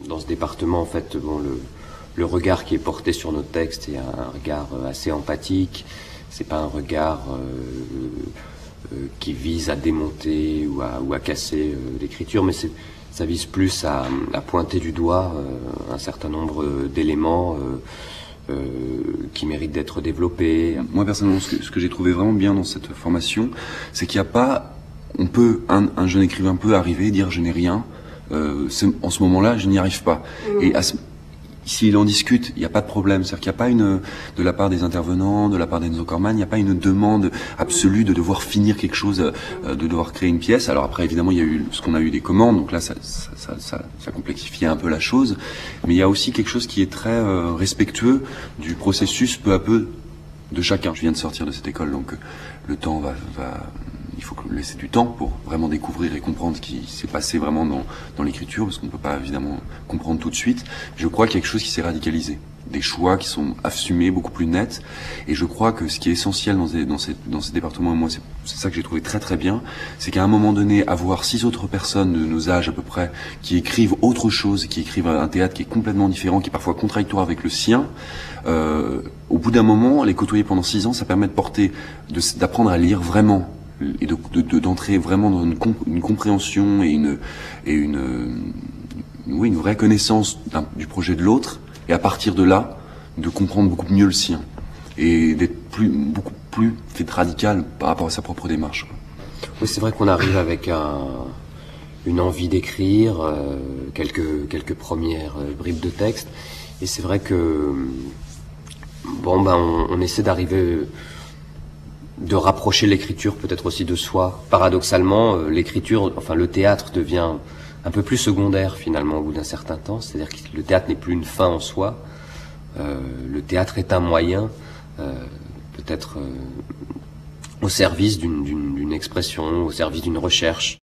dans ce département, en fait, bon, le regard qui est porté sur nos textes est un regard assez empathique. C'est pas un regard qui vise à démonter ou à casser l'écriture, mais ça vise plus à pointer du doigt un certain nombre d'éléments qui méritent d'être développés. Moi personnellement, ce que j'ai trouvé vraiment bien dans cette formation, c'est qu'il n'y a pas, un jeune écrivain peut arriver et dire je n'ai rien, en ce moment-là je n'y arrive pas. Et s'il en discute, il n'y a pas de problème. C'est-à-dire qu'il n'y a pas de la part des intervenants, de la part d'Enzo Corman, il n'y a pas une demande absolue de devoir finir quelque chose, de devoir créer une pièce. Alors après, évidemment, il y a eu ce qu'on a eu des commandes, donc là, ça complexifiait un peu la chose. Mais il y a aussi quelque chose qui est très respectueux du processus peu à peu de chacun. Je viens de sortir de cette école, donc le temps il faut laisser du temps pour vraiment découvrir et comprendre ce qui s'est passé vraiment dans l'écriture, parce qu'on ne peut pas évidemment comprendre tout de suite. Je crois qu'il y a quelque chose qui s'est radicalisé, des choix qui sont assumés, beaucoup plus nets, et je crois que ce qui est essentiel dans ces départements, et moi c'est ça que j'ai trouvé très très bien, c'est qu'à un moment donné, avoir 6 autres personnes de nos âges à peu près, qui écrivent autre chose, qui écrivent un théâtre qui est complètement différent, qui est parfois contradictoire avec le sien, au bout d'un moment, les côtoyer pendant 6 ans, ça permet d'apprendre à lire vraiment, et d'entrer vraiment dans une compréhension et une vraie connaissance du projet de l'autre, et à partir de là, de comprendre beaucoup mieux le sien, et d'être beaucoup plus radical par rapport à sa propre démarche. Oui, c'est vrai qu'on arrive avec une envie d'écrire, quelques premières bribes de texte, et c'est vrai que on essaie de rapprocher l'écriture peut-être aussi de soi. Paradoxalement, l'écriture, enfin le théâtre devient un peu plus secondaire finalement au bout d'un certain temps. C'est-à-dire que le théâtre n'est plus une fin en soi. Le théâtre est un moyen, peut-être au service d'une expression, au service d'une recherche.